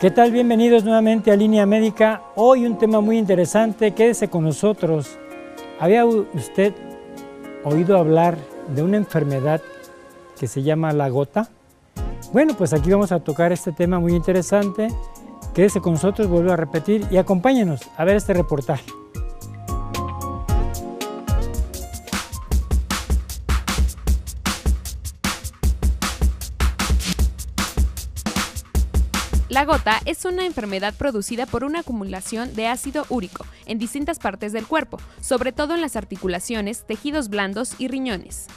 ¿Qué tal? Bienvenidos nuevamente a Línea Médica. Hoy un tema muy interesante, quédese con nosotros. ¿Había usted oído hablar de una enfermedad que se llama la gota? Bueno, pues aquí vamos a tocar este tema muy interesante. Quédese con nosotros, vuelvo a repetir, y acompáñenos a ver este reportaje. La gota es una enfermedad producida por una acumulación de ácido úrico en distintas partes del cuerpo, sobre todo en las articulaciones, tejidos blandos y riñones.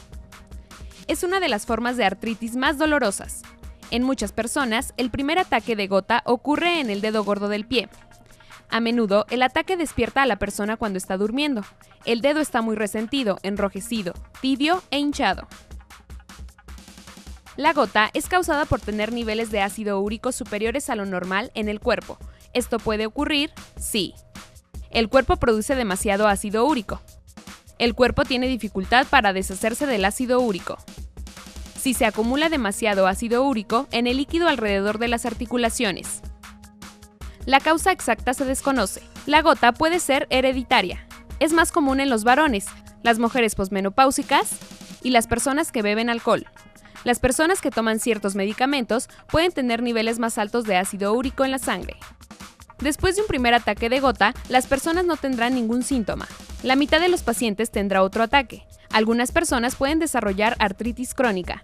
Es una de las formas de artritis más dolorosas. En muchas personas, el primer ataque de gota ocurre en el dedo gordo del pie. A menudo, el ataque despierta a la persona cuando está durmiendo. El dedo está muy resentido, enrojecido, tibio e hinchado. La gota es causada por tener niveles de ácido úrico superiores a lo normal en el cuerpo. ¿Esto puede ocurrir? Sí. El cuerpo produce demasiado ácido úrico. El cuerpo tiene dificultad para deshacerse del ácido úrico. Si se acumula demasiado ácido úrico en el líquido alrededor de las articulaciones. La causa exacta se desconoce. La gota puede ser hereditaria. Es más común en los varones, las mujeres posmenopáusicas y las personas que beben alcohol. Las personas que toman ciertos medicamentos pueden tener niveles más altos de ácido úrico en la sangre. Después de un primer ataque de gota, las personas no tendrán ningún síntoma. La mitad de los pacientes tendrá otro ataque. Algunas personas pueden desarrollar artritis crónica.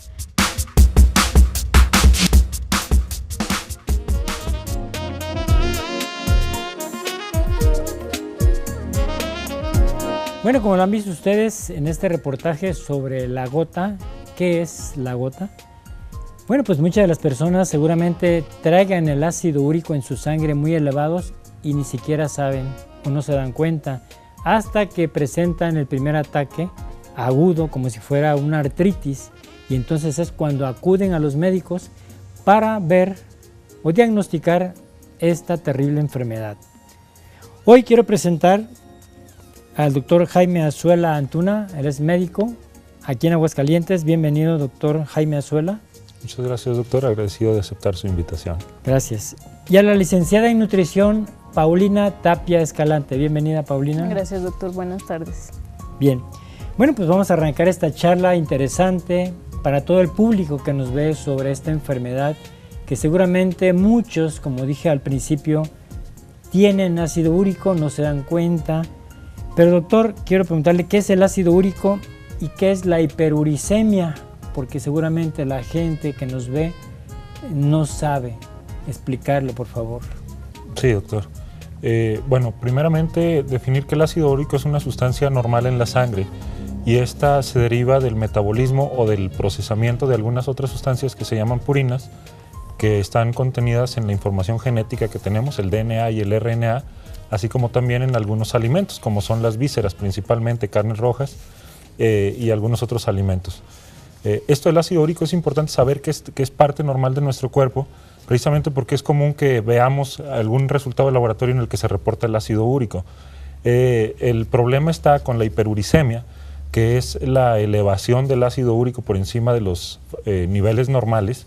Bueno, como lo han visto ustedes en este reportaje sobre la gota, ¿qué es la gota? Bueno, pues muchas de las personas seguramente traigan el ácido úrico en su sangre muy elevados y ni siquiera saben o no se dan cuenta hasta que presentan el primer ataque agudo como si fuera una artritis, y entonces es cuando acuden a los médicos para ver o diagnosticar esta terrible enfermedad. Hoy quiero presentar al doctor Jaime Azuela Antuna. Él es médico aquí en Aguascalientes. Bienvenido, doctor Jaime Azuela. Muchas gracias, doctor. Agradecido de aceptar su invitación. Gracias. Y a la licenciada en nutrición, Paulina Tapia Escalante. Bienvenida, Paulina. Gracias, doctor. Buenas tardes. Bien. Bueno, pues vamos a arrancar esta charla interesante para todo el público que nos ve sobre esta enfermedad, que seguramente muchos, como dije al principio, tienen ácido úrico, no se dan cuenta. Pero, doctor, quiero preguntarle qué es el ácido úrico y qué es la hiperuricemia, porque seguramente la gente que nos ve no sabe explicarlo, por favor. Sí, doctor. Bueno, primeramente definir que el ácido úrico es una sustancia normal en la sangre y esta se deriva del metabolismo o del procesamiento de algunas otras sustancias que se llaman purinas, que están contenidas en la información genética que tenemos, el DNA y el RNA, así como también en algunos alimentos, como son las vísceras, principalmente carnes rojas y algunos otros alimentos. Esto del ácido úrico es importante saber que es parte normal de nuestro cuerpo, precisamente porque es común que veamos algún resultado de laboratorio en el que se reporta el ácido úrico. El problema está con la hiperuricemia, que es la elevación del ácido úrico por encima de los niveles normales,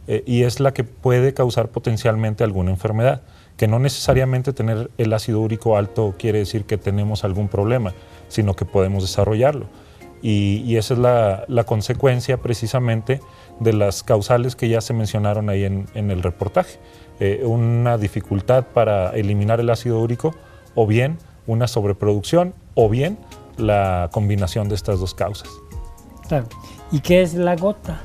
y es la que puede causar potencialmente alguna enfermedad. Que no necesariamente tener el ácido úrico alto quiere decir que tenemos algún problema, sino que podemos desarrollarlo. Y esa es la consecuencia precisamente de las causales que ya se mencionaron ahí en el reportaje. Una dificultad para eliminar el ácido úrico, o bien una sobreproducción, o bien la combinación de estas dos causas. Claro. ¿Y qué es la gota?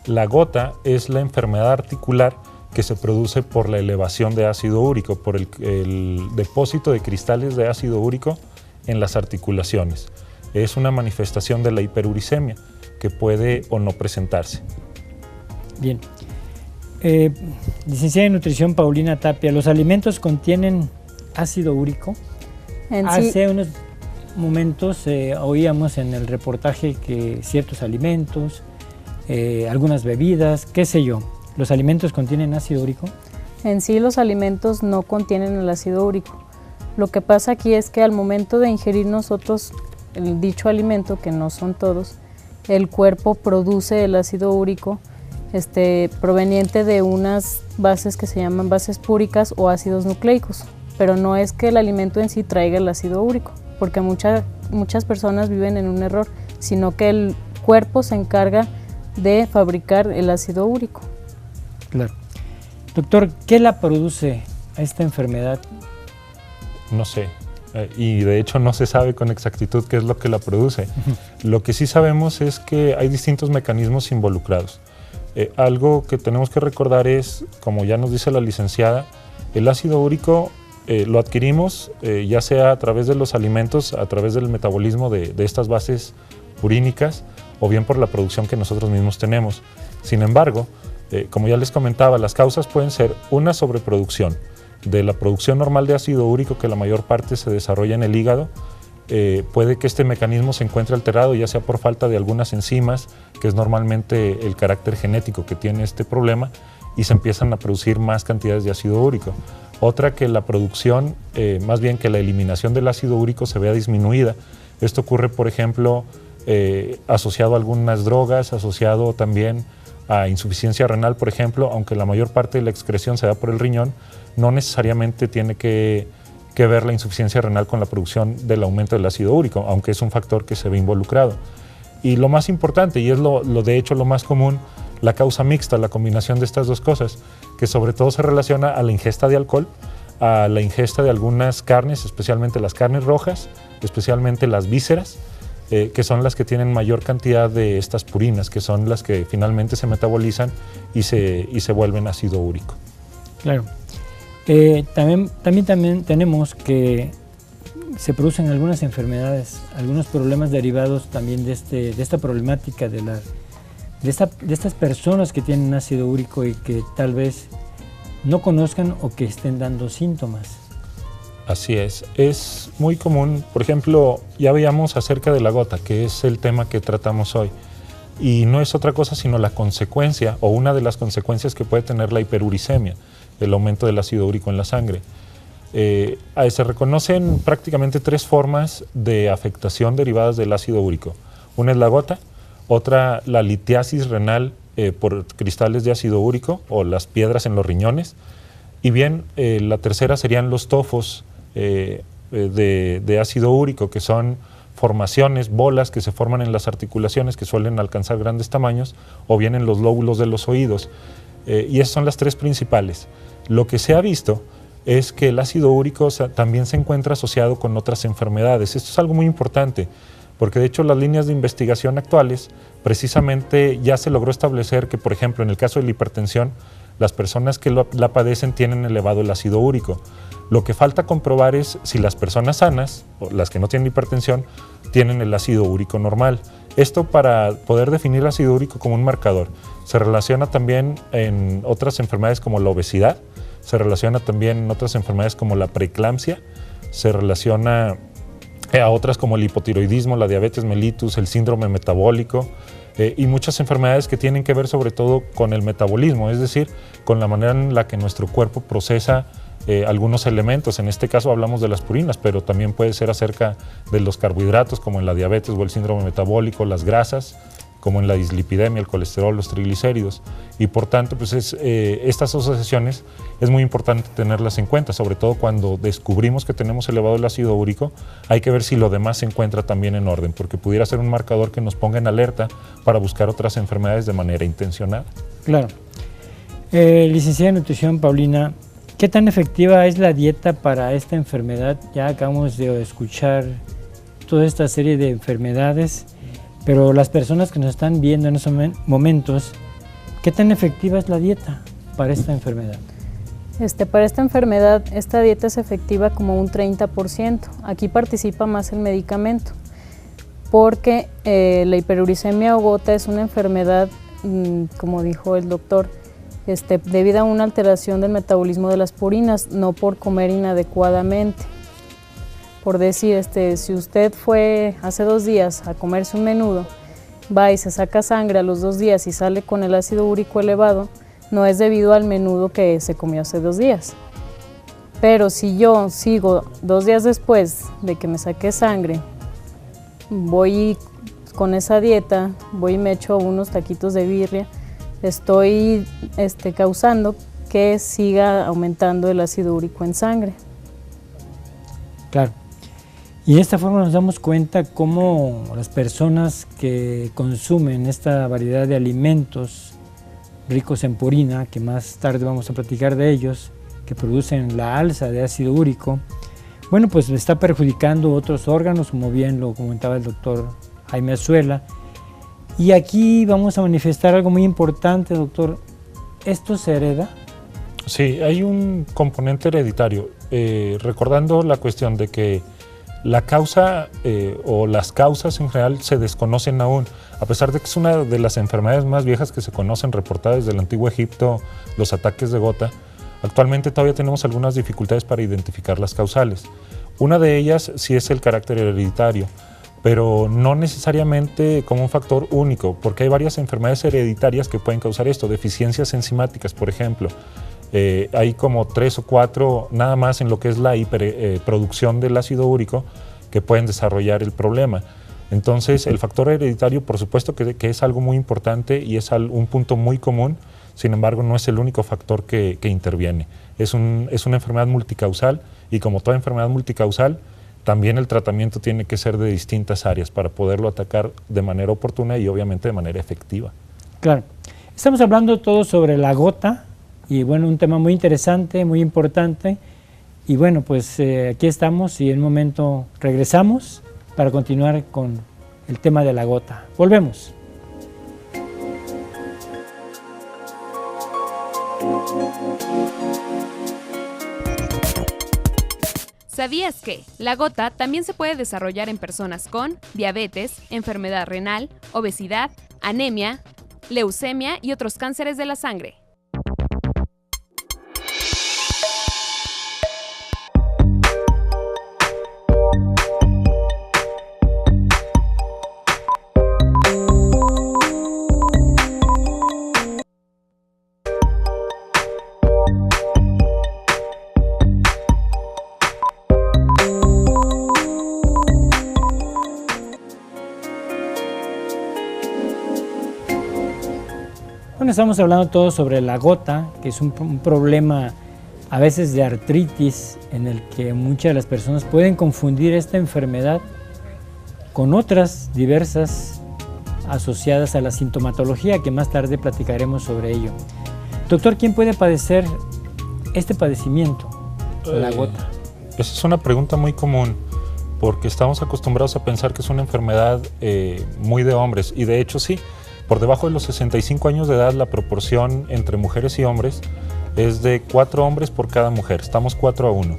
La gota es la enfermedad articular que se produce por la elevación de ácido úrico, por el depósito de cristales de ácido úrico en las articulaciones. Es una manifestación de la hiperuricemia que puede o no presentarse. Bien. Licenciada en nutrición Paulina Tapia, ¿los alimentos contienen ácido úrico? Hace unos momentos oíamos en el reportaje que ciertos alimentos, algunas bebidas, qué sé yo, ¿los alimentos contienen ácido úrico? En sí los alimentos no contienen el ácido úrico. Lo que pasa aquí es que al momento de ingerir nosotros dicho alimento, que no son todos, el cuerpo produce el ácido úrico proveniente de unas bases que se llaman bases púricas o ácidos nucleicos, pero no es que el alimento en sí traiga el ácido úrico, porque muchas personas viven en un error, sino que el cuerpo se encarga de fabricar el ácido úrico. Claro. Doctor, ¿qué la produce a esta enfermedad? No sé, y de hecho no se sabe con exactitud qué es lo que la produce. Lo que sí sabemos es que hay distintos mecanismos involucrados. Algo que tenemos que recordar es, como ya nos dice la licenciada, el ácido úrico lo adquirimos ya sea a través de los alimentos, a través del metabolismo de estas bases purínicas, o bien por la producción que nosotros mismos tenemos. Sin embargo, como ya les comentaba, las causas pueden ser una sobreproducción de la producción normal de ácido úrico, que la mayor parte se desarrolla en el hígado. Puede que este mecanismo se encuentre alterado, ya sea por falta de algunas enzimas, que es normalmente el carácter genético que tiene este problema, y se empiezan a producir más cantidades de ácido úrico. Otra, que la producción, más bien que la eliminación del ácido úrico se vea disminuida. Esto ocurre, por ejemplo, asociado a algunas drogas, asociado también a insuficiencia renal, por ejemplo, aunque la mayor parte de la excreción se da por el riñón, no necesariamente tiene que ver la insuficiencia renal con la producción del aumento del ácido úrico, aunque es un factor que se ve involucrado. Y lo más importante, y es de hecho lo más común, la causa mixta, la combinación de estas dos cosas, que sobre todo se relaciona a la ingesta de alcohol, a la ingesta de algunas carnes, especialmente las carnes rojas, especialmente las vísceras, que son las que tienen mayor cantidad de estas purinas, que son las que finalmente se metabolizan y se vuelven ácido úrico. Claro. También tenemos que se producen algunas enfermedades, algunos problemas derivados también de esta problemática de estas personas que tienen ácido úrico y que tal vez no conozcan o que estén dando síntomas. Así es muy común. Por ejemplo, ya veíamos acerca de la gota, que es el tema que tratamos hoy, y no es otra cosa sino la consecuencia o una de las consecuencias que puede tener la hiperuricemia, el aumento del ácido úrico en la sangre. Se reconocen prácticamente 3 formas de afectación derivadas del ácido úrico. Una es la gota, otra la litiasis renal por cristales de ácido úrico o las piedras en los riñones, y bien la tercera serían los tofos de ácido úrico, que son formaciones, bolas que se forman en las articulaciones, que suelen alcanzar grandes tamaños, o bien en los lóbulos de los oídos. Y esas son las 3 principales. Lo que se ha visto es que el ácido úrico también se encuentra asociado con otras enfermedades. Esto es algo muy importante, porque de hecho las líneas de investigación actuales precisamente ya se logró establecer que, por ejemplo, en el caso de la hipertensión, las personas que la padecen tienen elevado el ácido úrico. Lo que falta comprobar es si las personas sanas, o las que no tienen hipertensión, tienen el ácido úrico normal. Esto para poder definir el ácido úrico como un marcador. Se relaciona también en otras enfermedades como la obesidad, se relaciona también en otras enfermedades como la preeclampsia, se relaciona a otras como el hipotiroidismo, la diabetes mellitus, el síndrome metabólico, y muchas enfermedades que tienen que ver sobre todo con el metabolismo, es decir, con la manera en la que nuestro cuerpo procesa algunos elementos. En este caso hablamos de las purinas, pero también puede ser acerca de los carbohidratos, como en la diabetes o el síndrome metabólico, las grasas, como en la dislipidemia, el colesterol, los triglicéridos. Y por tanto, pues estas asociaciones es muy importante tenerlas en cuenta, sobre todo cuando descubrimos que tenemos elevado el ácido úrico. Hay que ver si lo demás se encuentra también en orden, porque pudiera ser un marcador que nos ponga en alerta para buscar otras enfermedades de manera intencionada. Claro. Licenciada en Nutrición, Paulina, ¿qué tan efectiva es la dieta para esta enfermedad? Ya acabamos de escuchar toda esta serie de enfermedades, pero las personas que nos están viendo en esos momentos, ¿qué tan efectiva es la dieta para esta enfermedad? Para esta enfermedad, esta dieta es efectiva como un 30%. Aquí participa más el medicamento, porque la hiperuricemia o gota es una enfermedad, como dijo el doctor, debido a una alteración del metabolismo de las purinas, no por comer inadecuadamente. Por decir, si usted fue hace 2 días a comerse un menudo, va y se saca sangre a los 2 días y sale con el ácido úrico elevado, no es debido al menudo que se comió hace 2 días. Pero si yo sigo 2 días después de que me saqué sangre, voy con esa dieta, voy y me echo unos taquitos de birria, estoy causando que siga aumentando el ácido úrico en sangre. Claro. Y de esta forma nos damos cuenta cómo las personas que consumen esta variedad de alimentos ricos en purina, que más tarde vamos a platicar de ellos, que producen la alza de ácido úrico, bueno, pues está perjudicando otros órganos, como bien lo comentaba el doctor Jaime Azuela. Y aquí vamos a manifestar algo muy importante, doctor. ¿Esto se hereda? Sí, hay un componente hereditario. Recordando la cuestión de que la causa o las causas en general se desconocen aún, a pesar de que es una de las enfermedades más viejas que se conocen, reportadas desde el antiguo Egipto, los ataques de gota. Actualmente todavía tenemos algunas dificultades para identificar las causales. Una de ellas sí es el carácter hereditario, pero no necesariamente como un factor único, porque hay varias enfermedades hereditarias que pueden causar esto, deficiencias enzimáticas, por ejemplo. Hay como 3 o 4 nada más en lo que es la hiperproducción del ácido úrico que pueden desarrollar el problema. Entonces, el factor hereditario, por supuesto que es algo muy importante y es un punto muy común, sin embargo, no es el único factor que interviene. Es una enfermedad multicausal y como toda enfermedad multicausal, también el tratamiento tiene que ser de distintas áreas para poderlo atacar de manera oportuna y obviamente de manera efectiva. Claro. Estamos hablando todo sobre la gota y bueno, un tema muy interesante, muy importante. Y bueno, pues aquí estamos y en un momento regresamos para continuar con el tema de la gota. Volvemos. ¿Sabías que la gota también se puede desarrollar en personas con diabetes, enfermedad renal, obesidad, anemia, leucemia y otros cánceres de la sangre? Bueno, estamos hablando todo sobre la gota, que es un problema a veces de artritis, en el que muchas de las personas pueden confundir esta enfermedad con otras diversas asociadas a la sintomatología, que más tarde platicaremos sobre ello. Doctor, ¿quién puede padecer este padecimiento, la gota? Esa es una pregunta muy común, porque estamos acostumbrados a pensar que es una enfermedad muy de hombres, y de hecho sí. Por debajo de los 65 años de edad, la proporción entre mujeres y hombres es de 4 hombres por cada mujer, estamos 4 a 1.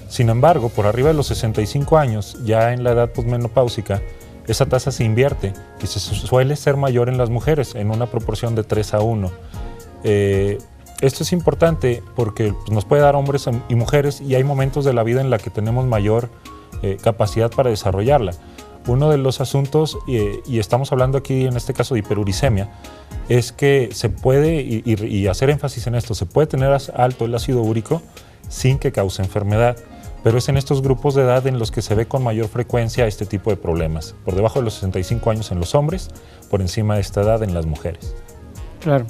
Sin embargo, por arriba de los 65 años, ya en la edad posmenopáusica, esa tasa se invierte y se suele ser mayor en las mujeres, en una proporción de 3 a 1. Esto es importante porque nos puede dar hombres y mujeres y hay momentos de la vida en la que tenemos mayor capacidad para desarrollarla. Uno de los asuntos, y estamos hablando aquí en este caso de hiperuricemia, es que se puede, y hacer énfasis en esto, se puede tener alto el ácido úrico sin que cause enfermedad, pero es en estos grupos de edad en los que se ve con mayor frecuencia este tipo de problemas, por debajo de los 65 años en los hombres, por encima de esta edad en las mujeres. Claro.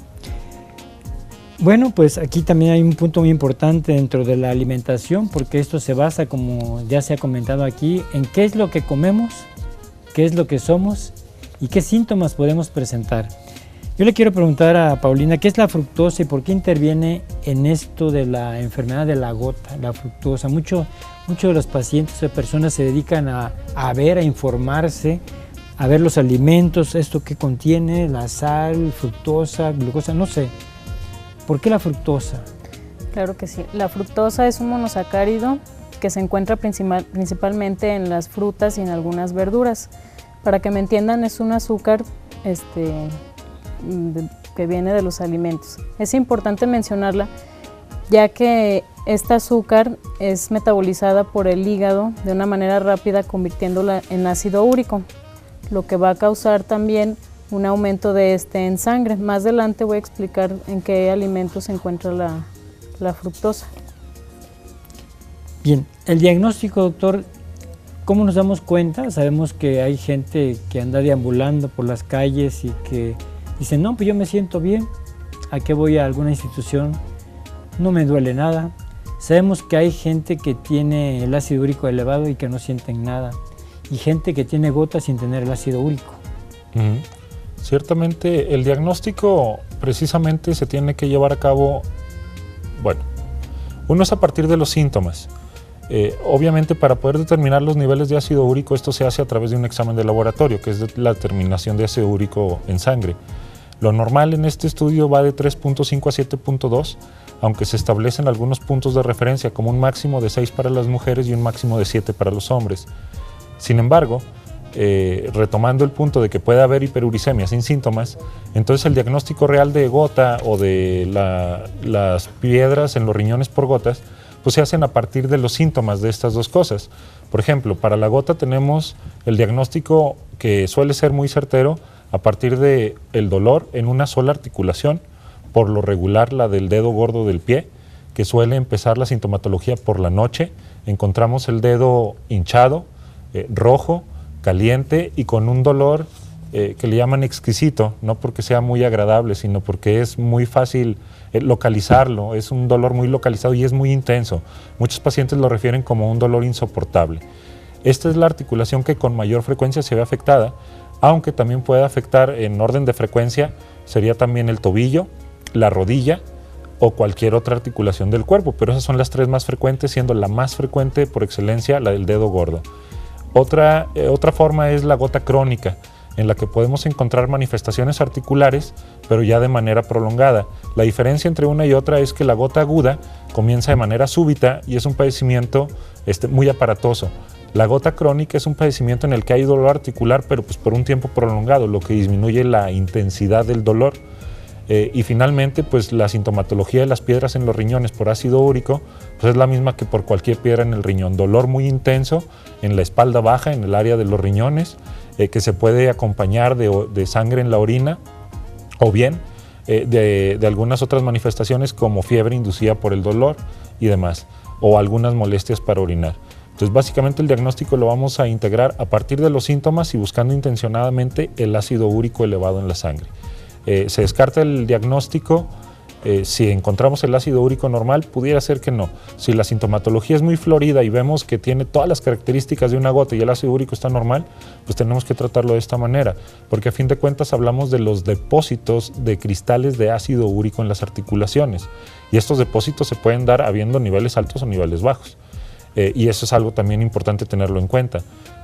Bueno, pues aquí también hay un punto muy importante dentro de la alimentación, porque esto se basa, como ya se ha comentado aquí, en qué es lo que comemos, qué es lo que somos y qué síntomas podemos presentar. Yo le quiero preguntar a Paulina, ¿qué es la fructosa y por qué interviene en esto de la enfermedad de la gota, la fructosa? Muchos de los pacientes o personas se dedican a ver, a informarse, a ver los alimentos, esto que contiene, la sal, fructosa, glucosa, no sé. ¿Por qué la fructosa? Claro que sí. La fructosa es un monosacárido que se encuentra principalmente en las frutas y en algunas verduras. Para que me entiendan, es un azúcar que viene de los alimentos. Es importante mencionarla, ya que esta azúcar es metabolizada por el hígado de una manera rápida, convirtiéndola en ácido úrico, lo que va a causar también un aumento de este en sangre. Más adelante voy a explicar en qué alimentos se encuentra la fructosa. Bien, el diagnóstico, doctor, ¿cómo nos damos cuenta? Sabemos que hay gente que anda deambulando por las calles y que dice, no, pues yo me siento bien, a que voy a alguna institución, no me duele nada. Sabemos que hay gente que tiene el ácido úrico elevado y que no sienten nada, y gente que tiene gota sin tener el ácido úrico. Ciertamente el diagnóstico precisamente se tiene que llevar a cabo, bueno, uno es a partir de los síntomas. Obviamente para poder determinar los niveles de ácido úrico esto se hace a través de un examen de laboratorio, que es la determinación de ácido úrico en sangre. Lo normal en este estudio va de 3.5 a 7.2, aunque se establecen algunos puntos de referencia como un máximo de 6 para las mujeres y un máximo de 7 para los hombres. Sin embargo, retomando el punto de que puede haber hiperuricemia sin síntomas, entonces el diagnóstico real de gota o de las piedras en los riñones por gotas, pues se hacen a partir de los síntomas de estas dos cosas. Por ejemplo, para la gota tenemos el diagnóstico que suele ser muy certero a partir del dolor en una sola articulación, por lo regular la del dedo gordo del pie, que suele empezar la sintomatología por la noche. Encontramos el dedo hinchado, rojo, caliente y con un dolor que le llaman exquisito, no porque sea muy agradable, sino porque es muy fácil localizarlo, es un dolor muy localizado y es muy intenso. Muchos pacientes lo refieren como un dolor insoportable. Esta es la articulación que con mayor frecuencia se ve afectada, aunque también puede afectar en orden de frecuencia, sería también el tobillo, la rodilla o cualquier otra articulación del cuerpo, pero esas son las tres más frecuentes, siendo la más frecuente por excelencia la del dedo gordo. Otra forma es la gota crónica, en la que podemos encontrar manifestaciones articulares, pero ya de manera prolongada. La diferencia entre una y otra es que la gota aguda comienza de manera súbita y es un padecimiento muy aparatoso. La gota crónica es un padecimiento en el que hay dolor articular, pero pues por un tiempo prolongado, lo que disminuye la intensidad del dolor. Y finalmente, pues la sintomatología de las piedras en los riñones por ácido úrico, pues es la misma que por cualquier piedra en el riñón. Dolor muy intenso en la espalda baja, en el área de los riñones, que se puede acompañar de sangre en la orina, o bien de algunas otras manifestaciones como fiebre inducida por el dolor y demás, o algunas molestias para orinar. Entonces, básicamente el diagnóstico lo vamos a integrar a partir de los síntomas y buscando intencionadamente el ácido úrico elevado en la sangre. Se descarta el diagnóstico si encontramos el ácido úrico normal, pudiera ser que no. Si la sintomatología es muy florida y vemos que tiene todas las características de una gota y el ácido úrico está normal, pues tenemos que tratarlo de esta manera, porque a fin de cuentas hablamos de los depósitos de cristales de ácido úrico en las articulaciones, y estos depósitos se pueden dar habiendo niveles altos o niveles bajos, y eso es algo también importante tenerlo en cuenta.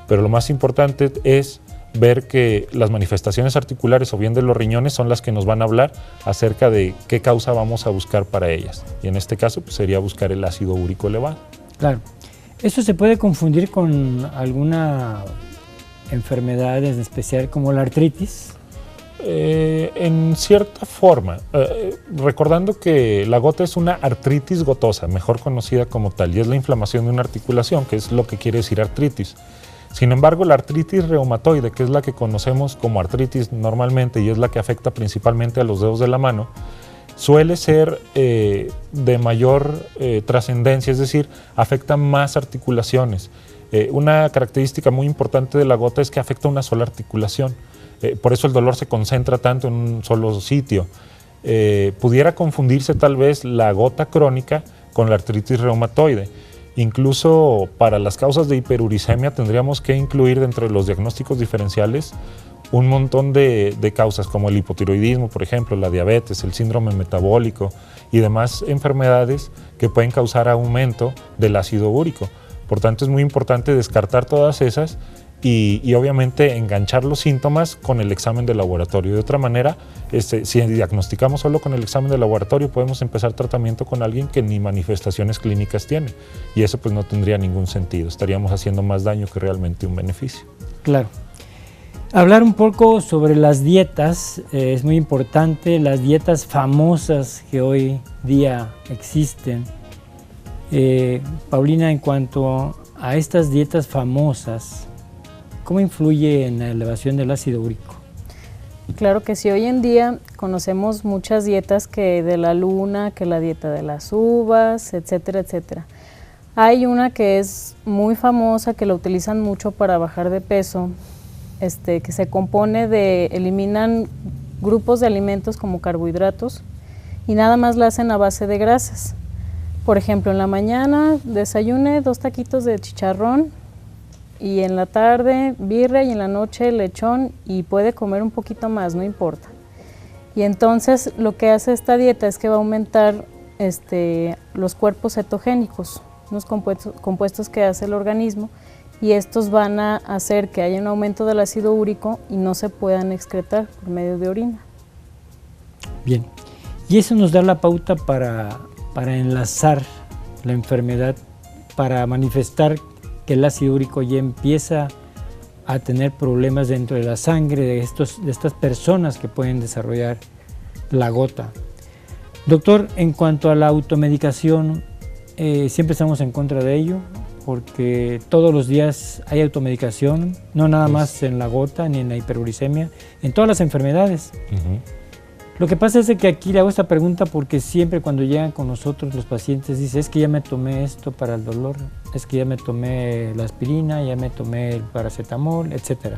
Pero lo más importante es ver que las manifestaciones articulares o bien de los riñones son las que nos van a hablar acerca de qué causa vamos a buscar para ellas. Y en este caso pues, sería buscar el ácido úrico elevado. Claro. ¿Eso se puede confundir con alguna enfermedad en especial como la artritis? En cierta forma, recordando que la gota es una artritis gotosa, mejor conocida como tal, y es la inflamación de una articulación, que es lo que quiere decir artritis. Sin embargo, la artritis reumatoide, que es la que conocemos como artritis normalmente y es la que afecta principalmente a los dedos de la mano, suele ser de mayor trascendencia, es decir, afecta más articulaciones. Una característica muy importante de la gota es que afecta una sola articulación, por eso el dolor se concentra tanto en un solo sitio. Pudiera confundirse tal vez la gota crónica con la artritis reumatoide. Incluso para las causas de hiperuricemia tendríamos que incluir dentro de los diagnósticos diferenciales un montón de causas como el hipotiroidismo, por ejemplo, la diabetes, el síndrome metabólico y demás enfermedades que pueden causar aumento del ácido úrico. Por tanto, es muy importante descartar todas esas y obviamente enganchar los síntomas con el examen de laboratorio. De otra manera, si diagnosticamos solo con el examen de laboratorio, podemos empezar tratamiento con alguien que ni manifestaciones clínicas tiene. Y eso pues no tendría ningún sentido. Estaríamos haciendo más daño que realmente un beneficio. Claro. Hablar un poco sobre las dietas es muy importante. Las dietas famosas que hoy día existen. Paulina, en cuanto a estas dietas famosas, ¿cómo influye en la elevación del ácido úrico? Claro que sí, hoy en día conocemos muchas dietas, que de la luna, que la dieta de las uvas, etcétera, etcétera. Hay una que es muy famosa, que la utilizan mucho para bajar de peso, que se compone de, eliminan grupos de alimentos como carbohidratos y nada más la hacen a base de grasas. Por ejemplo, en la mañana desayune 2 taquitos de chicharrón y en la tarde birria y en la noche lechón y puede comer un poquito más, no importa. Y entonces lo que hace esta dieta es que va a aumentar los cuerpos cetogénicos, unos compuestos que hace el organismo, y estos van a hacer que haya un aumento del ácido úrico y no se puedan excretar por medio de orina. Bien, y eso nos da la pauta para enlazar la enfermedad, para manifestar que el ácido úrico ya empieza a tener problemas dentro de la sangre de estas personas que pueden desarrollar la gota. Doctor, en cuanto a la automedicación, siempre estamos en contra de ello, porque todos los días hay automedicación, no nada más en la gota ni en la hiperuricemia, en todas las enfermedades. Lo que pasa es que aquí le hago esta pregunta porque siempre cuando llegan con nosotros los pacientes dicen, es que ya me tomé esto para el dolor, es que ya me tomé la aspirina, ya me tomé el paracetamol, etc.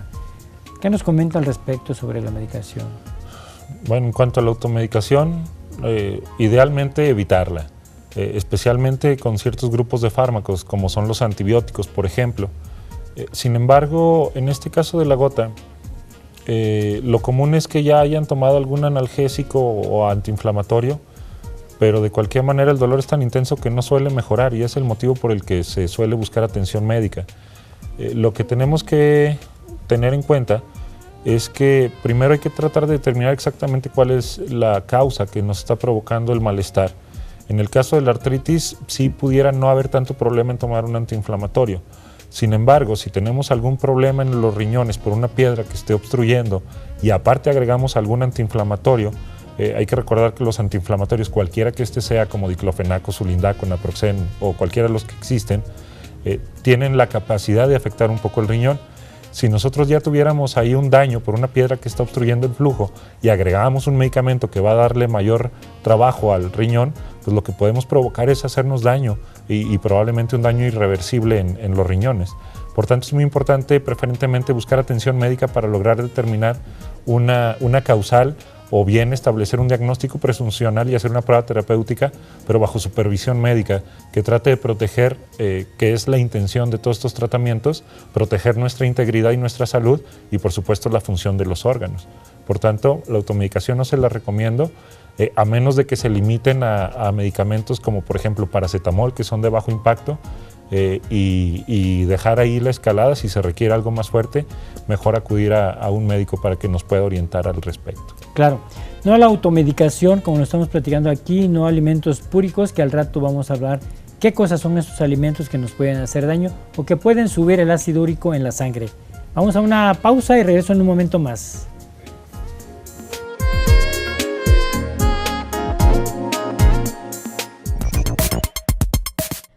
¿Qué nos comenta al respecto sobre la medicación? Bueno, en cuanto a la automedicación, idealmente evitarla, especialmente con ciertos grupos de fármacos, como son los antibióticos, por ejemplo. Sin embargo, en este caso de la gota, lo común es que ya hayan tomado algún analgésico o antiinflamatorio, pero de cualquier manera el dolor es tan intenso que no suele mejorar y es el motivo por el que se suele buscar atención médica. Lo que tenemos que tener en cuenta es que primero hay que tratar de determinar exactamente cuál es la causa que nos está provocando el malestar. En el caso de la artritis, sí pudiera no haber tanto problema en tomar un antiinflamatorio. Sin embargo, si tenemos algún problema en los riñones por una piedra que esté obstruyendo y aparte agregamos algún antiinflamatorio, hay que recordar que los antiinflamatorios, cualquiera que este sea, como diclofenaco, sulindaco, naproxen o cualquiera de los que existen, tienen la capacidad de afectar un poco el riñón. Si nosotros ya tuviéramos ahí un daño por una piedra que está obstruyendo el flujo y agregamos un medicamento que va a darle mayor trabajo al riñón, pues lo que podemos provocar es hacernos daño y probablemente un daño irreversible en los riñones. Por tanto, es muy importante preferentemente buscar atención médica para lograr determinar una causal o bien establecer un diagnóstico presuncional y hacer una prueba terapéutica, pero bajo supervisión médica, que trate de proteger, que es la intención de todos estos tratamientos, proteger nuestra integridad y nuestra salud y, por supuesto, la función de los órganos. Por tanto, la automedicación no se la recomiendo, a menos de que se limiten a medicamentos como, por ejemplo, paracetamol, que son de bajo impacto, y dejar ahí la escalada. Si se requiere algo más fuerte, mejor acudir a un médico para que nos pueda orientar al respecto. Claro, no a la automedicación como lo estamos platicando aquí, no a alimentos púricos, que al rato vamos a hablar qué cosas son estos alimentos que nos pueden hacer daño o que pueden subir el ácido úrico en la sangre. Vamos a una pausa y regreso en un momento más.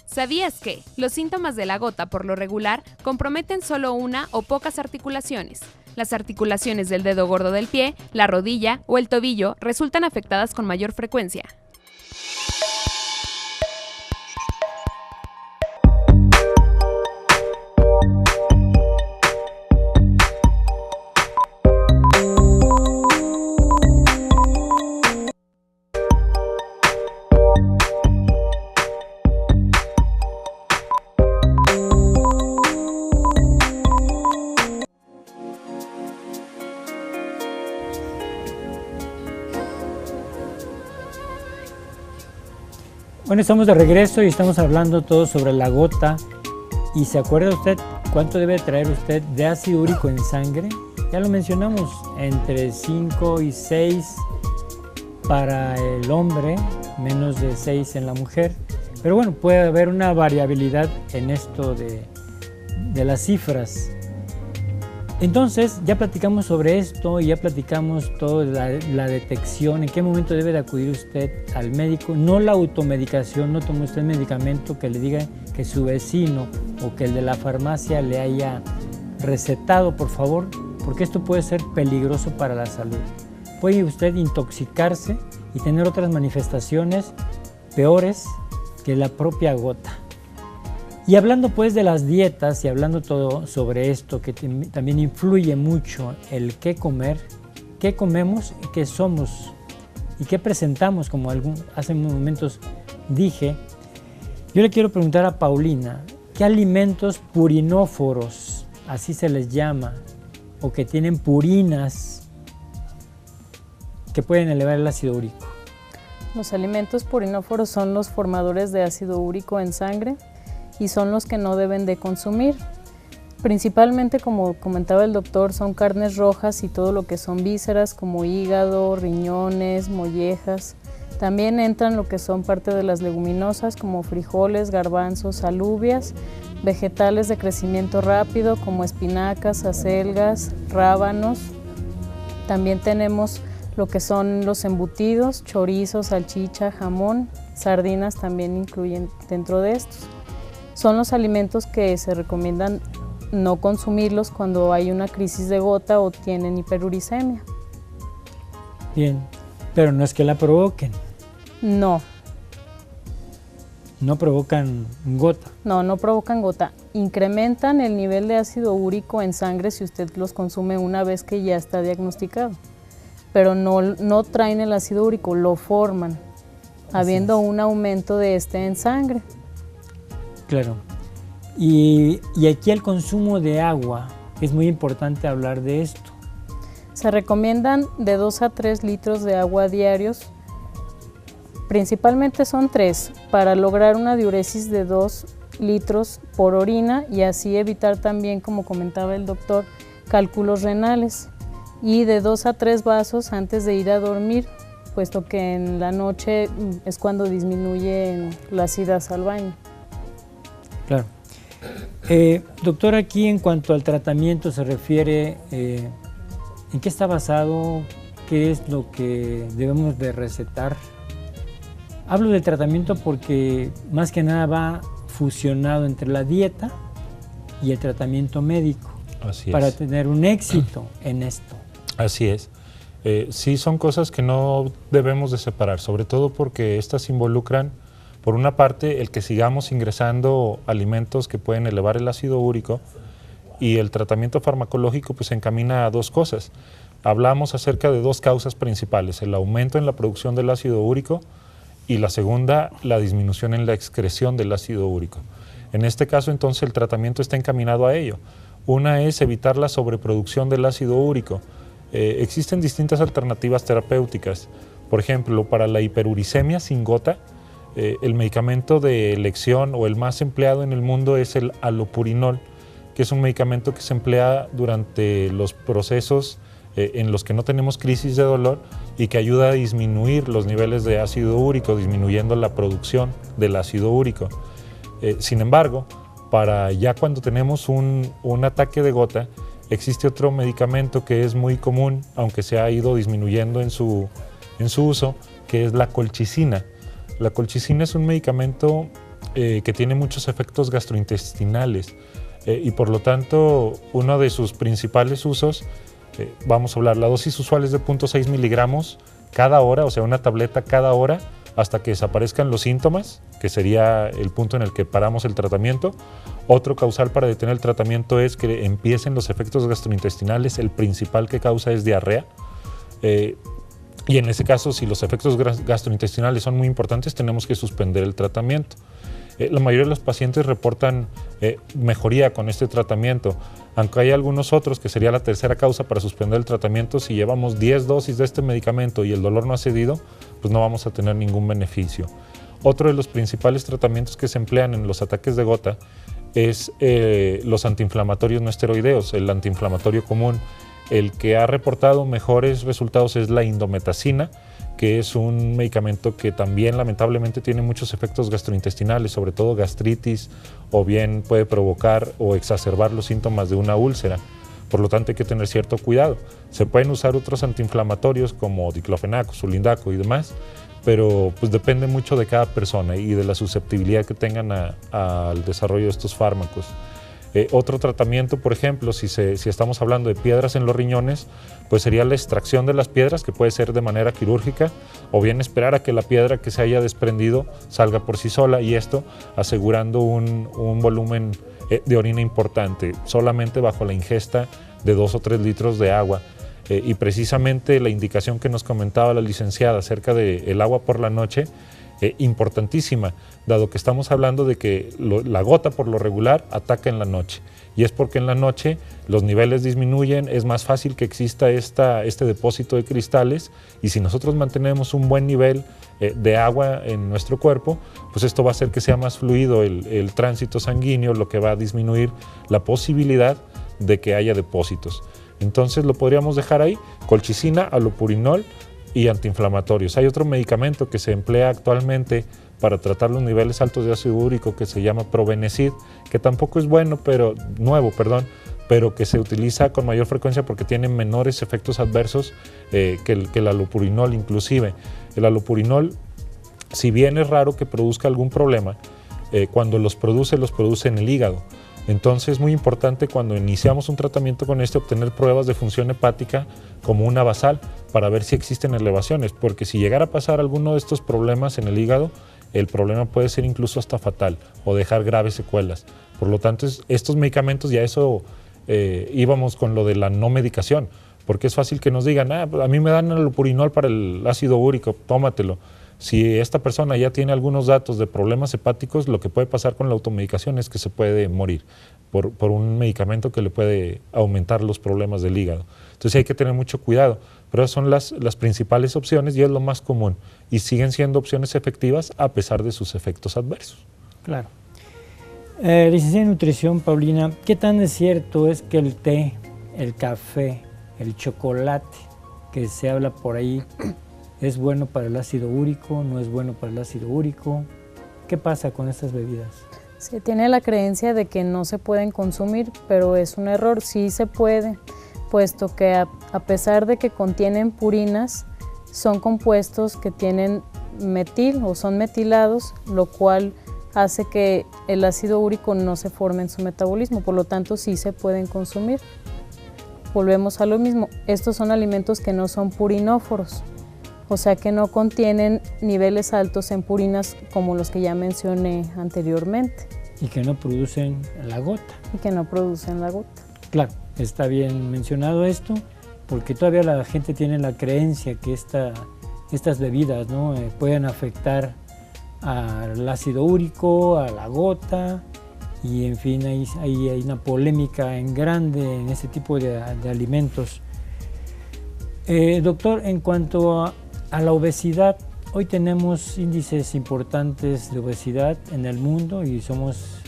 ¿Sabías que los síntomas de la gota por lo regular comprometen solo una o pocas articulaciones? Las articulaciones del dedo gordo del pie, la rodilla o el tobillo resultan afectadas con mayor frecuencia. Bueno, estamos de regreso y estamos hablando todo sobre la gota. ¿Y se acuerda usted cuánto debe traer usted de ácido úrico en sangre? Ya lo mencionamos, entre 5 y 6 para el hombre, menos de 6 en la mujer. Pero bueno, puede haber una variabilidad en esto de las cifras. Entonces, ya platicamos sobre esto y ya platicamos todo de la detección, en qué momento debe de acudir usted al médico, no la automedicación, no tome usted medicamento que le diga que su vecino o que el de la farmacia le haya recetado, por favor, porque esto puede ser peligroso para la salud. Puede usted intoxicarse y tener otras manifestaciones peores que la propia gota. Y hablando pues de las dietas y hablando todo sobre esto, que también influye mucho el qué comer, qué comemos y qué somos. y qué presentamos, como hace unos momentos dije. Yo le quiero preguntar a Paulina, ¿qué alimentos purinóforos, así se les llama, o que tienen purinas, que pueden elevar el ácido úrico? Los alimentos purinóforos son los formadores de ácido úrico en sangre y son los que no deben de consumir. Principalmente, como comentaba el doctor, son carnes rojas y todo lo que son vísceras como hígado, riñones, mollejas. También entran lo que son parte de las leguminosas como frijoles, garbanzos, alubias, vegetales de crecimiento rápido como espinacas, acelgas, rábanos. También tenemos lo que son los embutidos, chorizo, salchicha, jamón, sardinas también incluyen dentro de estos. Son los alimentos que se recomiendan no consumirlos cuando hay una crisis de gota o tienen hiperuricemia. Bien, pero no es que la provoquen. No. No provocan gota. No, no provocan gota. Incrementan el nivel de ácido úrico en sangre si usted los consume una vez que ya está diagnosticado. Pero no traen el ácido úrico, lo forman, habiendo un aumento de este en sangre. Claro. Y aquí el consumo de agua, es muy importante hablar de esto. Se recomiendan de 2 a 3 litros de agua diarios. Principalmente son 3, para lograr una diuresis de 2 litros por orina y así evitar también, como comentaba el doctor, cálculos renales. Y de 2 a 3 vasos antes de ir a dormir, puesto que en la noche es cuando disminuyen las idas al baño. Claro. Doctor, aquí en cuanto al tratamiento se refiere, ¿en qué está basado? ¿Qué es lo que debemos de recetar? Hablo del tratamiento porque más que nada va fusionado entre la dieta y el tratamiento médico. Así es. Para tener un éxito en esto. Así es. Sí son cosas que no debemos de separar, sobre todo porque estas involucran, por una parte, el que sigamos ingresando alimentos que pueden elevar el ácido úrico, y el tratamiento farmacológico pues se encamina a 2 cosas. Hablamos acerca de 2 causas principales, el aumento en la producción del ácido úrico y la segunda, la disminución en la excreción del ácido úrico. En este caso, entonces, el tratamiento está encaminado a ello. Una es evitar la sobreproducción del ácido úrico. Existen distintas alternativas terapéuticas. Por ejemplo, para la hiperuricemia sin gota, el medicamento de elección o el más empleado en el mundo es el alopurinol, que es un medicamento que se emplea durante los procesos en los que no tenemos crisis de dolor y que ayuda a disminuir los niveles de ácido úrico, disminuyendo la producción del ácido úrico. Sin embargo, para ya cuando tenemos un ataque de gota, existe otro medicamento que es muy común, aunque se ha ido disminuyendo en su uso, que es la colchicina. La colchicina es un medicamento que tiene muchos efectos gastrointestinales y por lo tanto uno de sus principales usos, vamos a hablar, la dosis usual es de 0.6 miligramos cada hora, o sea, una tableta cada hora hasta que desaparezcan los síntomas, que sería el punto en el que paramos el tratamiento. Otro causal para detener el tratamiento es que empiecen los efectos gastrointestinales. El principal que causa es diarrea. Y en ese caso, si los efectos gastrointestinales son muy importantes, tenemos que suspender el tratamiento. La mayoría de los pacientes reportan mejoría con este tratamiento, aunque hay algunos otros que sería la tercera causa para suspender el tratamiento. Si llevamos 10 dosis de este medicamento y el dolor no ha cedido, pues no vamos a tener ningún beneficio. Otro de los principales tratamientos que se emplean en los ataques de gota es los antiinflamatorios no esteroideos, el antiinflamatorio común. El que ha reportado mejores resultados es la indometacina, que es un medicamento que también lamentablemente tiene muchos efectos gastrointestinales, sobre todo gastritis, o bien puede provocar o exacerbar los síntomas de una úlcera. Por lo tanto, hay que tener cierto cuidado. Se pueden usar otros antiinflamatorios como diclofenaco, sulindaco y demás, pero pues depende mucho de cada persona y de la susceptibilidad que tengan al desarrollo de estos fármacos. Otro tratamiento, por ejemplo, si estamos hablando de piedras en los riñones, pues sería la extracción de las piedras, que puede ser de manera quirúrgica, o bien esperar a que la piedra que se haya desprendido salga por sí sola, y esto asegurando un volumen de orina importante, solamente bajo la ingesta de 2 o 3 litros de agua. y precisamente la indicación que nos comentaba la licenciada acerca del agua por la noche, importantísima, dado que estamos hablando de que la gota por lo regular ataca en la noche, y es porque en la noche los niveles disminuyen, es más fácil que exista este depósito de cristales, y si nosotros mantenemos un buen nivel de agua en nuestro cuerpo, pues esto va a hacer que sea más fluido el tránsito sanguíneo, lo que va a disminuir la posibilidad de que haya depósitos. Entonces lo podríamos dejar ahí: colchicina, allopurinol y antiinflamatorios. Hay otro medicamento que se emplea actualmente para tratar los niveles altos de ácido úrico que se llama Probenecid, que tampoco es nuevo, pero que se utiliza con mayor frecuencia porque tiene menores efectos adversos que el allopurinol inclusive. El allopurinol, si bien es raro que produzca algún problema, cuando los produce en el hígado. Entonces es muy importante cuando iniciamos un tratamiento con obtener pruebas de función hepática como una basal para ver si existen elevaciones, porque si llegara a pasar alguno de estos problemas en el hígado, el problema puede ser incluso hasta fatal o dejar graves secuelas. Por lo tanto, estos medicamentos, ya eso íbamos con lo de la no medicación, porque es fácil que nos digan: a mí me dan allopurinol para el ácido úrico, tómatelo. Si esta persona ya tiene algunos datos de problemas hepáticos, lo que puede pasar con la automedicación es que se puede morir por un medicamento que le puede aumentar los problemas del hígado. Entonces hay que tener mucho cuidado, pero esas son las principales opciones y es lo más común, y siguen siendo opciones efectivas a pesar de sus efectos adversos. Claro. Licenciada en nutrición, Paulina, ¿qué tan es cierto es que el té, el café, el chocolate que se habla por ahí es bueno para el ácido úrico, no es bueno para el ácido úrico? ¿Qué pasa con estas bebidas? Se tiene la creencia de que no se pueden consumir, pero es un error. Sí se puede, puesto que a pesar de que contienen purinas, son compuestos que tienen metil o son metilados, lo cual hace que el ácido úrico no se forme en su metabolismo, por lo tanto sí se pueden consumir. Volvemos a lo mismo, estos son alimentos que no son purinóforos, o sea que no contienen niveles altos en purinas como los que ya mencioné anteriormente. Y que no producen la gota. Y que no producen la gota. Claro, está bien mencionado esto, porque todavía la gente tiene la creencia que estas bebidas, ¿no?, pueden afectar al ácido úrico, a la gota, y en fin, hay una polémica en grande en ese tipo de alimentos. Doctor, en cuanto a la obesidad, hoy tenemos índices importantes de obesidad en el mundo y somos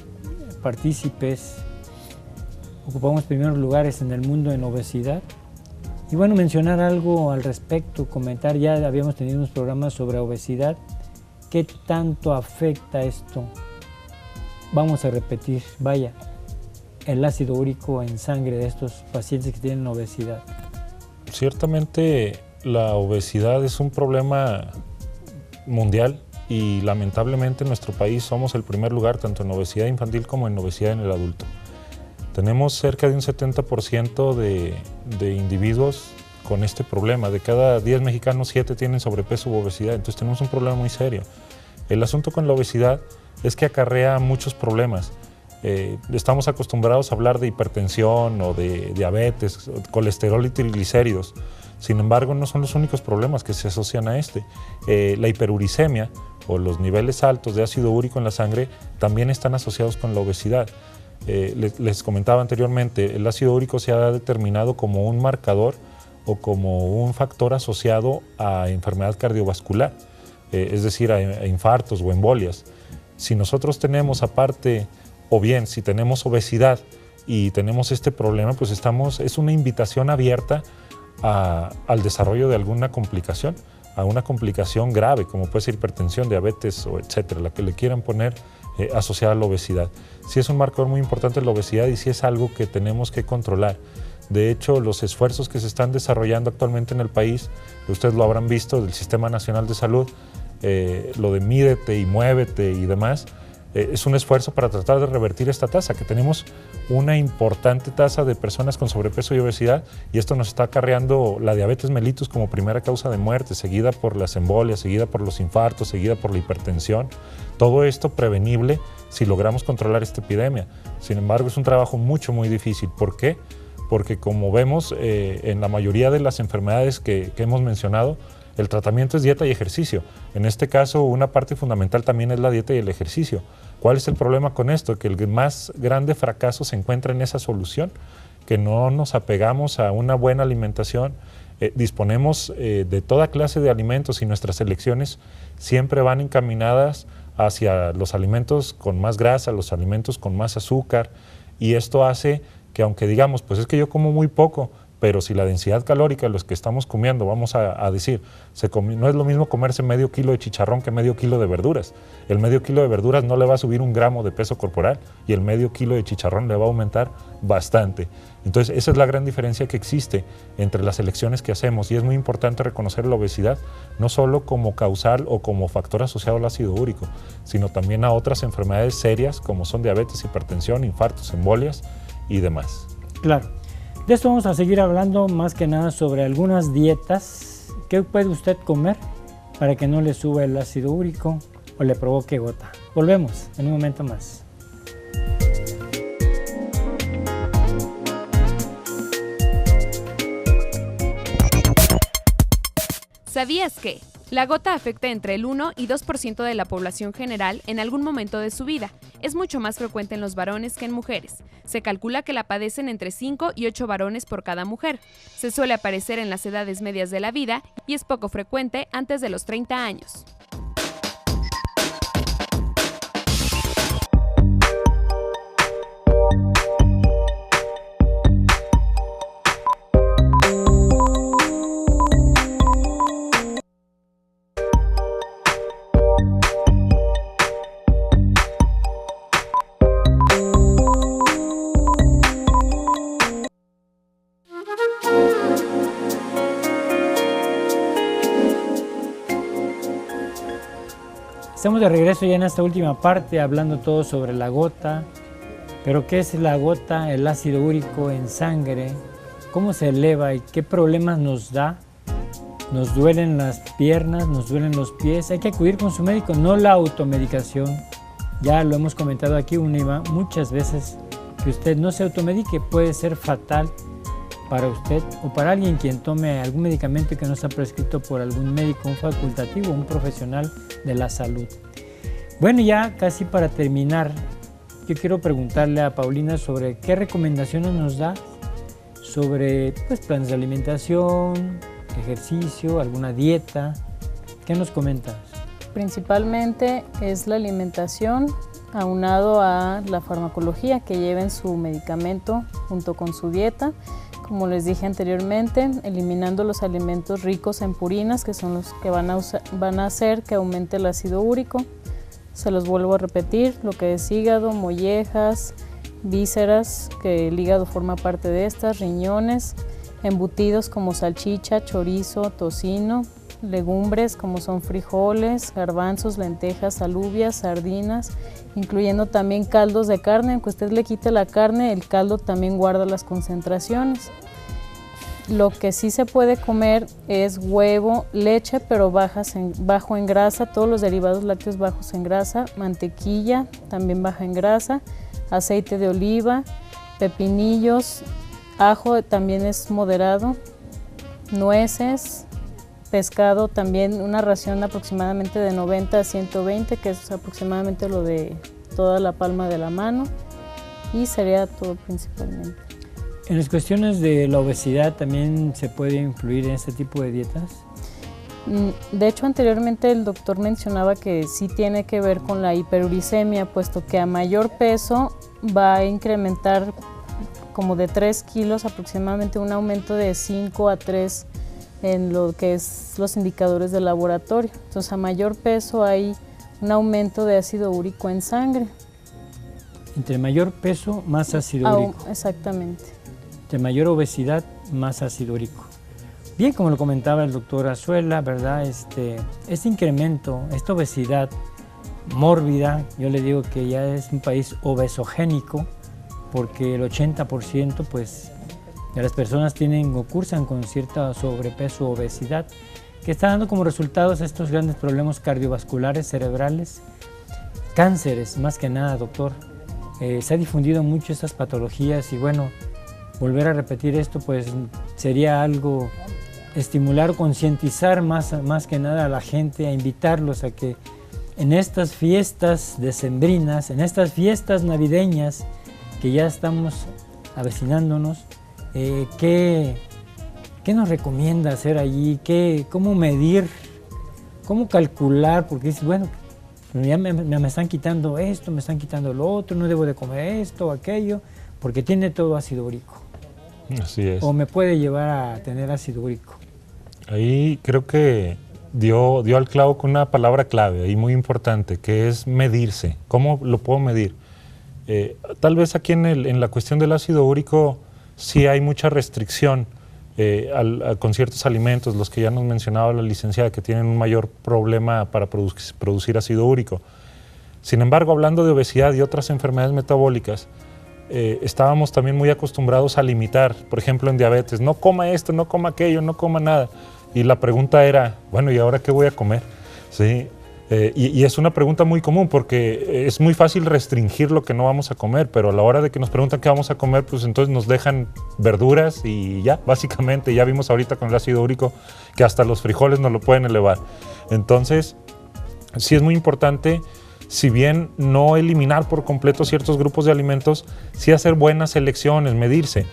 partícipes, ocupamos primeros lugares en el mundo en obesidad. Y bueno, mencionar algo al respecto, comentar, ya habíamos tenido unos programas sobre obesidad. ¿Qué tanto afecta esto? Vamos a repetir, vaya, el ácido úrico en sangre de estos pacientes que tienen obesidad. Ciertamente la obesidad es un problema mundial y lamentablemente en nuestro país somos el primer lugar tanto en obesidad infantil como en obesidad en el adulto. Tenemos cerca de un 70% de individuos con este problema. De cada 10 mexicanos, 7 tienen sobrepeso u obesidad, entonces tenemos un problema muy serio. El asunto con la obesidad es que acarrea muchos problemas. Estamos acostumbrados a hablar de hipertensión o de diabetes, colesterol y triglicéridos. Sin embargo, no son los únicos problemas que se asocian a este. La hiperuricemia o los niveles altos de ácido úrico en la sangre también están asociados con la obesidad. Les comentaba anteriormente, el ácido úrico se ha determinado como un marcador o como un factor asociado a enfermedad cardiovascular, es decir, a infartos o embolias. Si nosotros tenemos aparte, o bien si tenemos obesidad y tenemos este problema, pues es una invitación abierta al desarrollo de alguna complicación, a una complicación grave, como puede ser hipertensión, diabetes o etcétera, la que le quieran poner asociada a la obesidad. Sí es un marcador muy importante la obesidad y sí es algo que tenemos que controlar. De hecho, los esfuerzos que se están desarrollando actualmente en el país, ustedes lo habrán visto, del Sistema Nacional de Salud, lo de Mídete y Muévete y demás, es un esfuerzo para tratar de revertir esta tasa, que tenemos una importante tasa de personas con sobrepeso y obesidad, y esto nos está acarreando la diabetes mellitus como primera causa de muerte, seguida por las embolias, seguida por los infartos, seguida por la hipertensión. Todo esto prevenible si logramos controlar esta epidemia. Sin embargo, es un trabajo muy difícil. ¿Por qué? porque como vemos en la mayoría de las enfermedades que hemos mencionado, el tratamiento es dieta y ejercicio. En este caso, una parte fundamental también es la dieta y el ejercicio. ¿Cuál es el problema con esto? Que el más grande fracaso se encuentra en esa solución, que no nos apegamos a una buena alimentación. Disponemos de toda clase de alimentos y nuestras elecciones siempre van encaminadas hacia los alimentos con más grasa, los alimentos con más azúcar, y esto hace que, aunque digamos, pues es que yo como muy poco, pero si la densidad calórica de los que estamos comiendo, vamos a decir, no es lo mismo comerse medio kilo de chicharrón que medio kilo de verduras. El medio kilo de verduras no le va a subir 1 gramo de peso corporal y el medio kilo de chicharrón le va a aumentar bastante. Entonces, esa es la gran diferencia que existe entre las elecciones que hacemos, y es muy importante reconocer la obesidad no solo como causal o como factor asociado al ácido úrico, sino también a otras enfermedades serias como son diabetes, hipertensión, infartos, embolias y demás. Claro. De esto vamos a seguir hablando más que nada sobre algunas dietas. ¿Qué puede usted comer para que no le suba el ácido úrico o le provoque gota? Volvemos en un momento más. ¿Sabías que la gota afecta entre el 1 y 2% de la población general en algún momento de su vida? Es mucho más frecuente en los varones que en mujeres. Se calcula que la padecen entre 5 y 8 varones por cada mujer. Se suele aparecer en las edades medias de la vida y es poco frecuente antes de los 30 años. Estamos de regreso ya en esta última parte hablando todo sobre la gota, pero ¿qué es la gota, el ácido úrico en sangre? ¿Cómo se eleva y qué problemas nos da? Nos duelen las piernas, nos duelen los pies, hay que acudir con su médico, no la automedicación. Ya lo hemos comentado aquí muchas veces, que usted no se automedique, puede ser fatal para usted o para alguien quien tome algún medicamento que no está prescrito por algún médico, un facultativo, un profesional de la salud. Bueno, ya casi para terminar, yo quiero preguntarle a Paulina sobre qué recomendaciones nos da sobre planes de alimentación, ejercicio, alguna dieta. ¿Qué nos comentas? Principalmente es la alimentación aunado a la farmacología, que lleven su medicamento junto con su dieta. Como les dije anteriormente, eliminando los alimentos ricos en purinas, que son los que van a hacer que aumente el ácido úrico. Se los vuelvo a repetir, lo que es hígado, mollejas, vísceras, que el hígado forma parte de estas, riñones, embutidos como salchicha, chorizo, tocino, legumbres como son frijoles, garbanzos, lentejas, alubias, sardinas, incluyendo también caldos de carne. Aunque usted le quite la carne, el caldo también guarda las concentraciones. Lo que sí se puede comer es huevo, leche, pero bajo en grasa, todos los derivados lácteos bajos en grasa, mantequilla, también baja en grasa, aceite de oliva, pepinillos, ajo también es moderado, nueces, pescado también, una ración aproximadamente de 90 a 120, que es aproximadamente lo de toda la palma de la mano, y sería todo principalmente. En las cuestiones de la obesidad también se puede influir en este tipo de dietas. De hecho, anteriormente el doctor mencionaba que sí tiene que ver con la hiperuricemia, puesto que a mayor peso va a incrementar como de 3 kilos aproximadamente, un aumento de 5 a 3 en lo que es los indicadores de laboratorio. Entonces, a mayor peso hay un aumento de ácido úrico en sangre. Entre mayor peso, más ácido úrico. Exactamente. Entre mayor obesidad, más ácido úrico. Bien, como lo comentaba el doctor Azuela, ¿verdad? Este incremento, esta obesidad mórbida, yo le digo que ya es un país obesogénico, porque el 80% de las personas tienen o cursan con cierta sobrepeso o obesidad, que está dando como resultados estos grandes problemas cardiovasculares, cerebrales, cánceres más que nada, doctor. Se ha difundido mucho estas patologías y bueno, volver a repetir esto, pues sería algo, estimular, concientizar más que nada a la gente, a invitarlos a que en estas fiestas decembrinas, en estas fiestas navideñas que ya estamos avecinándonos, ¿qué nos recomienda hacer allí? ¿Cómo medir? ¿Cómo calcular? Porque dices, bueno, ya me están quitando esto, me están quitando lo otro, no debo de comer esto o aquello, porque tiene todo ácido úrico. Así es. O me puede llevar a tener ácido úrico. Ahí creo que dio al clavo con una palabra clave y muy importante, que es medirse. ¿Cómo lo puedo medir? Tal vez aquí en la cuestión del ácido úrico sí hay mucha restricción con ciertos alimentos, los que ya nos mencionaba la licenciada, que tienen un mayor problema para producir ácido úrico. Sin embargo, hablando de obesidad y otras enfermedades metabólicas, estábamos también muy acostumbrados a limitar, por ejemplo en diabetes, no coma esto, no coma aquello, no coma nada. Y la pregunta era, bueno, ¿y ahora qué voy a comer? ¿Sí? Y es una pregunta muy común porque es muy fácil restringir lo que no vamos a comer, pero a la hora de que nos preguntan qué vamos a comer, pues entonces nos dejan verduras y ya, básicamente, ya vimos ahorita con el ácido úrico que hasta los frijoles nos lo pueden elevar. Entonces, sí es muy importante, si bien no eliminar por completo ciertos grupos de alimentos, sí hacer buenas elecciones, medirse.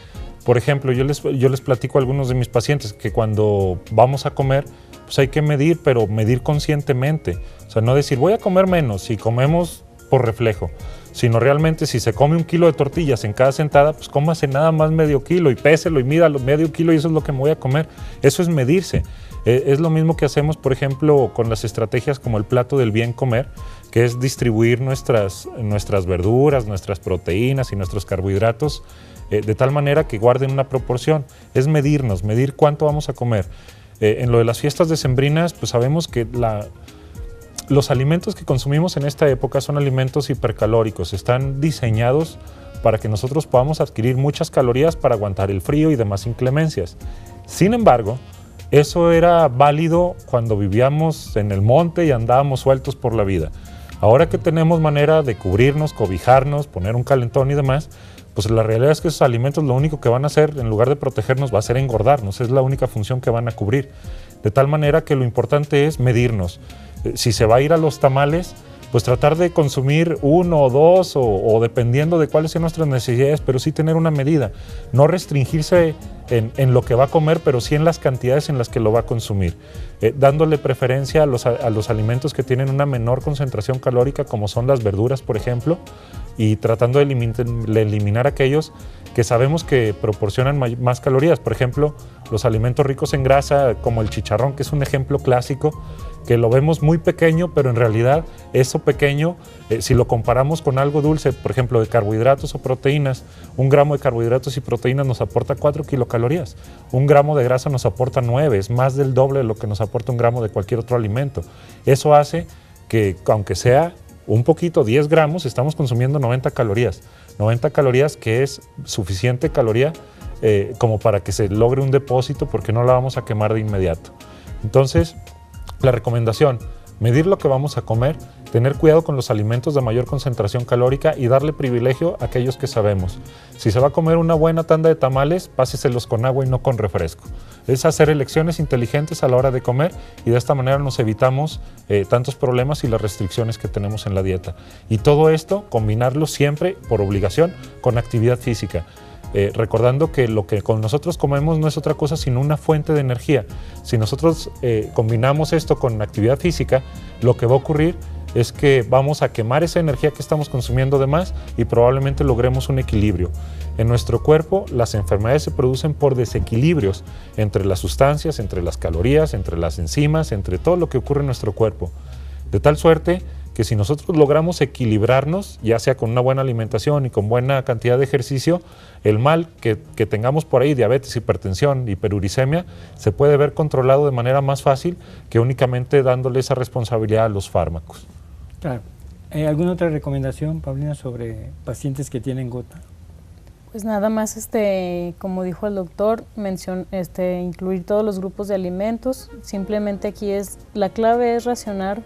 Por ejemplo, yo les platico a algunos de mis pacientes que cuando vamos a comer, pues hay que medir, pero medir conscientemente. O sea, no decir, voy a comer menos si comemos por reflejo, sino realmente si se come 1 kilo de tortillas en cada sentada, pues cómase nada más medio kilo y péselo y mídalo medio kilo y eso es lo que me voy a comer. Eso es medirse. Es lo mismo que hacemos, por ejemplo, con las estrategias como el plato del bien comer, que es distribuir nuestras verduras, nuestras proteínas y nuestros carbohidratos de tal manera que guarden una proporción. Es medirnos, medir cuánto vamos a comer. En lo de las fiestas decembrinas, pues sabemos que los alimentos que consumimos en esta época son alimentos hipercalóricos, están diseñados para que nosotros podamos adquirir muchas calorías para aguantar el frío y demás inclemencias. Sin embargo, eso era válido cuando vivíamos en el monte y andábamos sueltos por la vida. Ahora que tenemos manera de cubrirnos, cobijarnos, poner un calentón y demás, pues la realidad es que esos alimentos lo único que van a hacer, en lugar de protegernos, va a ser engordarnos. Es la única función que van a cubrir. De tal manera que lo importante es medirnos. Si se va a ir a los tamales, pues tratar de consumir 1 o 2 o dependiendo de cuáles sean nuestras necesidades, pero sí tener una medida. No restringirse en lo que va a comer, pero sí en las cantidades en las que lo va a consumir. Dándole preferencia a los alimentos que tienen una menor concentración calórica, como son las verduras, por ejemplo, y tratando de eliminar aquellos que sabemos que proporcionan más calorías. Por ejemplo, los alimentos ricos en grasa, como el chicharrón, que es un ejemplo clásico, que lo vemos muy pequeño, pero en realidad eso pequeño, si lo comparamos con algo dulce, por ejemplo, de carbohidratos o proteínas, 1 gramo de carbohidratos y proteínas nos aporta 4 kilocalorías. 1 gramo de grasa nos aporta 9, es más del doble de lo que nos aporta 1 gramo de cualquier otro alimento. Eso hace que, aunque sea un poquito, 10 gramos, estamos consumiendo 90 calorías. 90 calorías que es suficiente caloría como para que se logre un depósito, porque no la vamos a quemar de inmediato. Entonces, la recomendación, medir lo que vamos a comer, tener cuidado con los alimentos de mayor concentración calórica y darle privilegio a aquellos que sabemos. Si se va a comer una buena tanda de tamales, páseselos con agua y no con refresco. Es hacer elecciones inteligentes a la hora de comer y de esta manera nos evitamos tantos problemas y las restricciones que tenemos en la dieta. Y todo esto, combinarlo siempre, por obligación, con actividad física. Recordando que lo que con nosotros comemos no es otra cosa sino una fuente de energía. Si nosotros combinamos esto con actividad física, lo que va a ocurrir es que vamos a quemar esa energía que estamos consumiendo de más y probablemente logremos un equilibrio. En nuestro cuerpo las enfermedades se producen por desequilibrios entre las sustancias, entre las calorías, entre las enzimas, entre todo lo que ocurre en nuestro cuerpo. De tal suerte que si nosotros logramos equilibrarnos, ya sea con una buena alimentación y con buena cantidad de ejercicio, el mal que tengamos por ahí, diabetes, hipertensión, hiperuricemia, se puede ver controlado de manera más fácil que únicamente dándole esa responsabilidad a los fármacos. Claro. ¿Alguna otra recomendación, Paulina, sobre pacientes que tienen gota? Pues nada más, como dijo el doctor, incluir todos los grupos de alimentos. Simplemente aquí la clave es racionar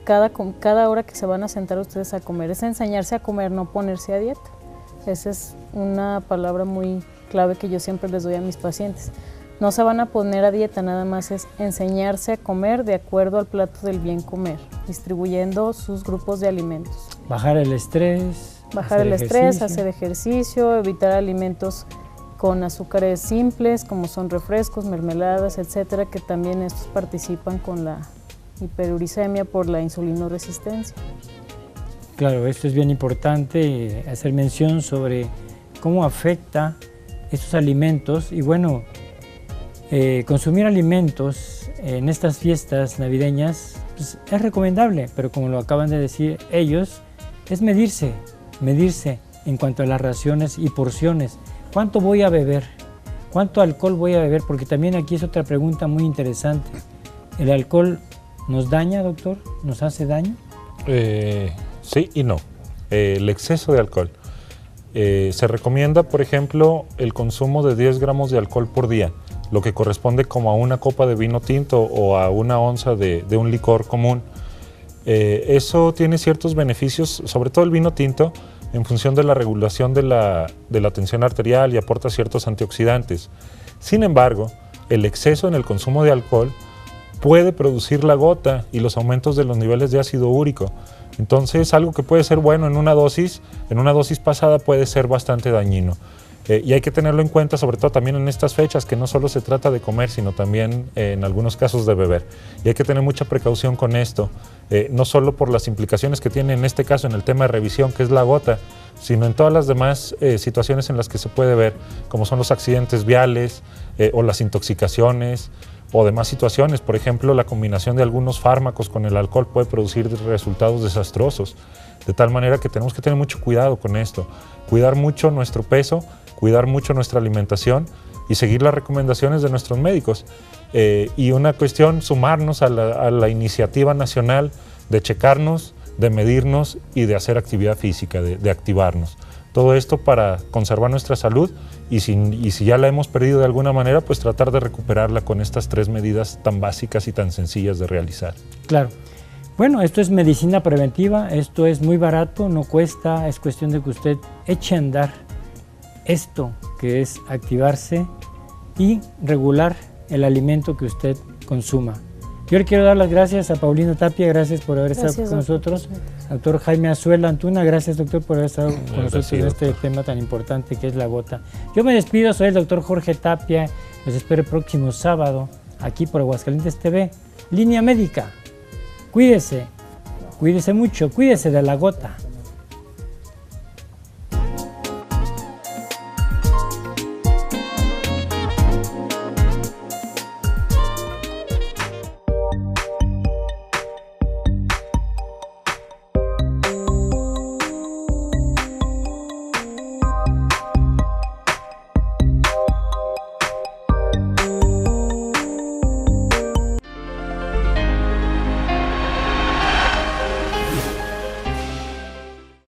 cada hora que se van a sentar ustedes a comer. Es enseñarse a comer, no ponerse a dieta. Esa es una palabra muy clave que yo siempre les doy a mis pacientes. No se van a poner a dieta, nada más es enseñarse a comer de acuerdo al plato del bien comer, distribuyendo sus grupos de alimentos. Bajar el estrés. Hacer ejercicio, evitar alimentos con azúcares simples, como son refrescos, mermeladas, etcétera, que también estos participan con la hiperuricemia por la insulinoresistencia. Claro, esto es bien importante, hacer mención sobre cómo afecta estos alimentos y bueno, consumir alimentos en estas fiestas navideñas pues, es recomendable, pero como lo acaban de decir ellos, es medirse en cuanto a las raciones y porciones. ¿Cuánto voy a beber? ¿Cuánto alcohol voy a beber? Porque también aquí es otra pregunta muy interesante. ¿El alcohol nos daña, doctor? ¿Nos hace daño? Sí y no. El exceso de alcohol. Se recomienda, por ejemplo, el consumo de 10 gramos de alcohol por día, lo que corresponde como a una copa de vino tinto o a una onza de un licor común. Eso tiene ciertos beneficios, sobre todo el vino tinto, en función de la regulación de la tensión arterial y aporta ciertos antioxidantes. Sin embargo, el exceso en el consumo de alcohol puede producir la gota y los aumentos de los niveles de ácido úrico. Entonces, algo que puede ser bueno en una dosis pasada puede ser bastante dañino. Y hay que tenerlo en cuenta, sobre todo también en estas fechas, que no solo se trata de comer, sino también en algunos casos de beber. Y hay que tener mucha precaución con esto, no solo por las implicaciones que tiene en este caso en el tema de revisión, que es la gota, sino en todas las demás situaciones en las que se puede ver, como son los accidentes viales o las intoxicaciones o demás situaciones. Por ejemplo, la combinación de algunos fármacos con el alcohol puede producir resultados desastrosos, de tal manera que tenemos que tener mucho cuidado con esto, cuidar mucho nuestro peso, cuidar mucho nuestra alimentación y seguir las recomendaciones de nuestros médicos. Y una cuestión, sumarnos a la iniciativa nacional de checarnos, de medirnos y de hacer actividad física, de activarnos. Todo esto para conservar nuestra salud y si ya la hemos perdido de alguna manera, pues tratar de recuperarla con estas 3 medidas tan básicas y tan sencillas de realizar. Claro. Bueno, esto es medicina preventiva, esto es muy barato, no cuesta, es cuestión de que usted eche a andar esto que es activarse y regular el alimento que usted consuma. Yo le quiero dar las gracias a Paulina Tapia, gracias por haber estado con nosotros. Doctor Jaime Azuela Antuna, gracias doctor por haber estado con nosotros en este tema tan importante que es la gota. Yo me despido, soy el doctor Jorge Tapia, los espero el próximo sábado aquí por Aguascalientes TV, Línea Médica. Cuídese mucho, cuídese de la gota.